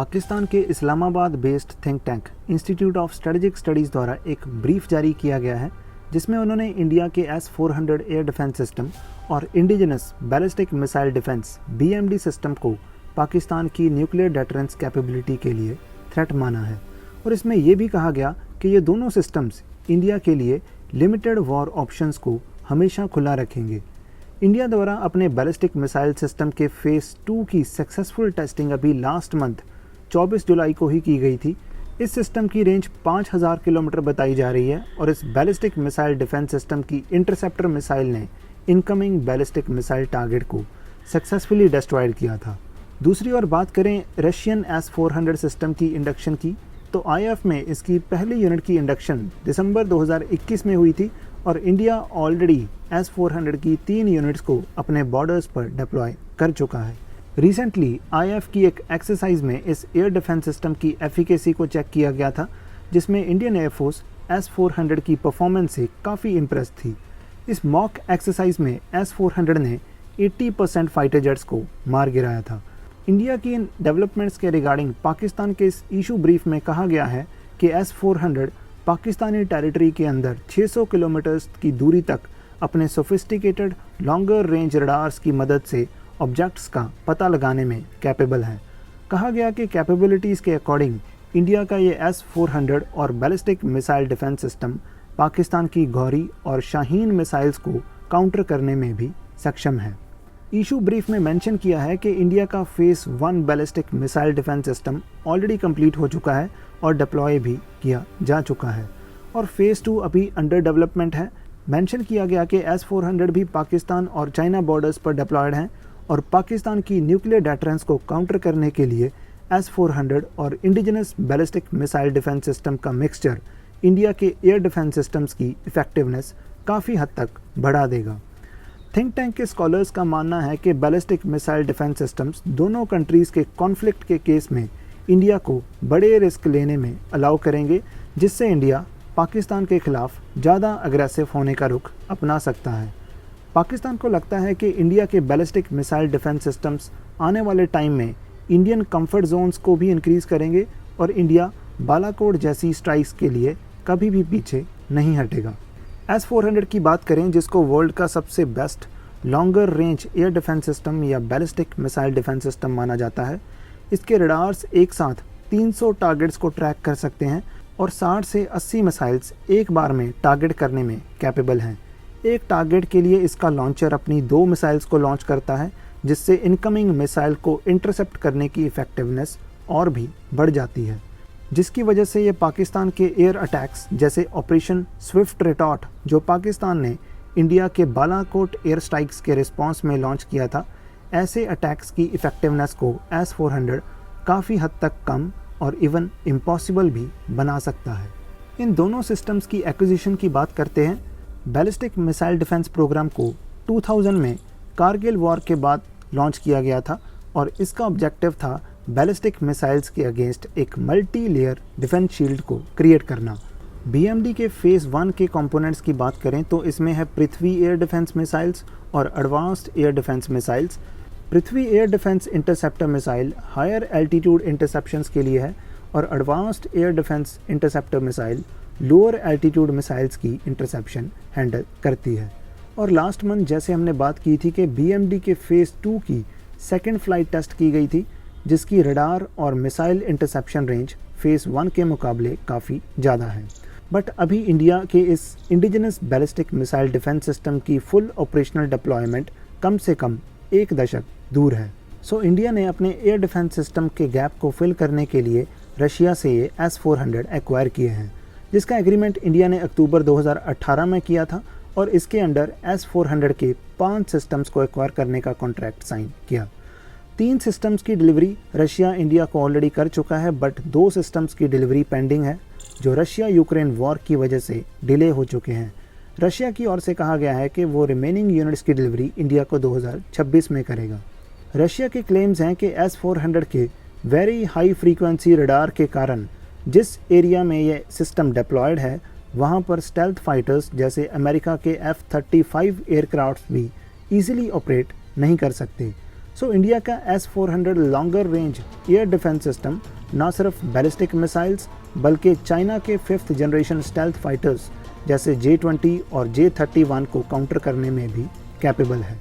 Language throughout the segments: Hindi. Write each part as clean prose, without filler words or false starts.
पाकिस्तान के Islamabad based think tank institute of strategic studies द्वारा एक ब्रीफ जारी किया गया है, जिसमें उन्होंने इंडिया के S-400 एयर डिफेंस सिस्टम और indigenous ballistic missile defence BMD system को पाकिस्तान की न्यूक्लियर डेटरेंस कैपेबिलिटी के लिए थ्रेट माना है। और इसमें यह भी कहा गया कि ये दोनों सिस्टम्स इंडिया के लिए लिमिटेड वॉर ऑप्शंस को हमेशा खुला रखेंगे। इंडिया द्वारा अपने बैलिस्टिक मिसाइल सिस्टम के फेज़ 2 की सक्सेसफुल टेस्टिंग अभी लास्ट मंथ 24 जुलाई को ही की गई थी। इस सिस्टम की रेंज 5000 किलोमीटर बताई जा रही है और इस बैलिस्टिक मिसाइल डिफेंस सिस्टम की इंटरसेप्टर मिसाइल ने इनकमिंग बैलिस्टिक मिसाइल टारगेट को सक्सेसफुली डिस्ट्रॉयड किया था। दूसरी ओर बात करें रशियन S-400 सिस्टम की इंडक्शन की, तो IF में इसकी पहली यूनिट की इंडक्शन दिसंबर 2021 में हुई थी और इंडिया ऑलरेडी S-400 की 3 यूनिट्स को अपने बॉर्डर्स पर डिप्लॉय कर चुका है। रिसेंटली IF की एक एक्सरसाइज में इस एयर डिफेंस सिस्टम की एफिकेसी को चेक किया गया था, जिसमें इंडियन एयरफोर्स S-400 की परफॉर्मेंस से काफ़ी इम्प्रेस थी। इस मॉक एक्सरसाइज में S-400 ने 80% फाइटर जेट्स को मार गिराया था। इंडिया की इन डेवलपमेंट्स के रिगार्डिंग पाकिस्तान के इस इशू ब्रीफ में कहा गया है कि S-400 पाकिस्तानी टेरिटरी के अंदर 600 किलोमीटर की दूरी तक अपने सोफिस्टिकेटेड लॉन्गर रेंज रडार्स की मदद से ऑब्जेक्ट्स का पता लगाने में कैपेबल है। कहा गया कि कैपेबिलिटीज़ के अकॉर्डिंग इंडिया का ये S-400 और ballistic missile defence system Pakistan की गौरी और शाहीन मिसाइल्स को काउंटर करने में भी सक्षम है। इशू ब्रीफ में मेंशन किया है कि इंडिया का phase 1 ballistic missile defence system already complete हो चुका है और डिप्लॉय भी किया जा चुका है और फेज़ 2 अभी अंडर डेवलपमेंट है। मेंशन किया गया कि S-400 भी पाकिस्तान और चाइना बॉर्डर्स पर डिप्लॉयड हैं और पाकिस्तान की न्यूक्लियर डेटरेंस को काउंटर करने के लिए S-400 और indigenous ballistic missile defence system का मिक्सचर इंडिया के एयर डिफेंस सिस्टम्स की इफेक्टिवनेस काफ़ी हद तक बढ़ा देगा। थिंक टैंक के स्कॉलर्स का मानना है कि बैलिस्टिक मिसाइल डिफेंस सिस्टम्स दोनों कंट्रीज़ के कॉन्फ्लिक्ट के केस में इंडिया को बड़े रिस्क लेने में अलाउ करेंगे, जिससे इंडिया पाकिस्तान के खिलाफ ज़्यादा अग्रेसिव होने का रुख अपना सकता है। पाकिस्तान को लगता है कि इंडिया के बैलिस्टिक मिसाइल डिफेंस सिस्टम्स आने वाले टाइम में इंडियन कंफर्ट जोन्स को भी इंक्रीज़ करेंगे और इंडिया बालाकोट जैसी स्ट्राइक्स के लिए कभी भी पीछे नहीं हटेगा। S-400 की बात करें, जिसको वर्ल्ड का सबसे best longer range air defence system या बैलिस्टिक मिसाइल डिफेंस सिस्टम माना जाता है। इसके रडार्स एक साथ 300 टारगेट्स को ट्रैक कर सकते हैं और 60 से 80 मिसाइल्स एक बार में टारगेट करने में कैपेबल हैं। एक टारगेट के लिए इसका लॉन्चर अपनी 2 मिसाइल्स को लॉन्च करता है, जिससे इनकमिंग मिसाइल को इंटरसेप्ट करने की इफेक्टिवनेस और भी बढ़ जाती है, जिसकी वजह से ये पाकिस्तान के एयर अटैक्स जैसे ऑपरेशन स्विफ्ट रिटॉर्ट, जो पाकिस्तान ने इंडिया के बालाकोट एयर स्ट्राइक्स के रिस्पांस में लॉन्च किया था, ऐसे अटैक्स की इफेक्टिवनेस को S-400 काफ़ी हद तक कम और इवन इम्पॉसिबल भी बना सकता है। इन दोनों सिस्टम्स की एक्विजिशन की बात करते हैं। बैलिस्टिक मिसाइल डिफेंस प्रोग्राम को 2000 में कारगिल वॉर के बाद लॉन्च किया गया था और इसका ऑब्जेक्टिव था बैलिस्टिक मिसाइल्स के अगेंस्ट एक मल्टी लेयर डिफेंस शील्ड को क्रिएट करना। BMD के फेज़ 1 के कंपोनेंट्स की बात करें तो इसमें है पृथ्वी एयर डिफेंस मिसाइल्स और advanced air defence missiles. Prithvi air defence interceptor missile higher altitude interceptions के लिए है और advanced air defence interceptor missile lower altitude missiles की इंटरसेप्शन हैंडल करती है। और लास्ट मंथ जैसे हमने बात की थी कि BMD के फेज़ 2 की सेकेंड फ्लाइट टेस्ट की गई थी, जिसकी रडार और मिसाइल इंटरसेप्शन रेंज फेज़ 1 के मुकाबले काफ़ी ज़्यादा है। बट अभी इंडिया के इस indigenous ballistic missile defence system की फुल ऑपरेशनल डिप्लॉयमेंट कम से कम 1 दशक दूर है। सो इंडिया ने अपने एयर डिफेंस सिस्टम के गैप को फिल करने के लिए रशिया से ये S-400 एक्वायर किए हैं, जिसका एग्रीमेंट इंडिया ने अक्टूबर 2018 में किया था और इसके अंडर S-400 के 5 सिस्टम्स को एक्वायर करने का कॉन्ट्रैक्ट साइन किया। 3 सिस्टम्स की डिलीवरी रशिया इंडिया को ऑलरेडी कर चुका है, बट 2 सिस्टम्स की डिलीवरी पेंडिंग है, जो रशिया यूक्रेन वॉर की वजह से डिले हो चुके हैं। रशिया की ओर से कहा गया है कि वो रिमेनिंग यूनिट्स की डिलीवरी इंडिया को 2026 में करेगा। रशिया के क्लेम्स हैं कि S-400 के वेरी हाई फ्रीक्वेंसी रडार के कारण जिस एरिया में ये सिस्टम डिप्लॉयड है, वहाँ पर स्टेल्थ फाइटर्स जैसे अमेरिका के F-35 एयरक्राफ्ट भी ईजिली ऑपरेट नहीं कर सकते। सो इंडिया का S-400 longer range air defence system न सिर्फ बैलिस्टिक मिसाइल्स बल्कि चाइना के 5th जनरेशन स्टेल्थ फाइटर्स जैसे J-20 और J-31 को काउंटर करने में भी कैपेबल है।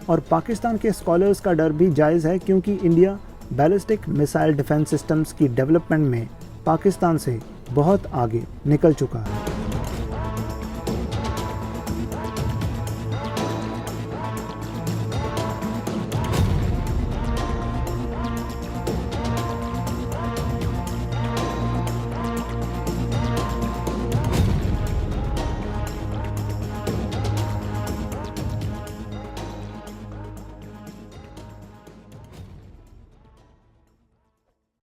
और पाकिस्तान के स्कॉलर्स का डर भी जायज़ है, क्योंकि India ballistic missile defence systems की डेवलपमेंट में पाकिस्तान से बहुत आगे निकल चुका है।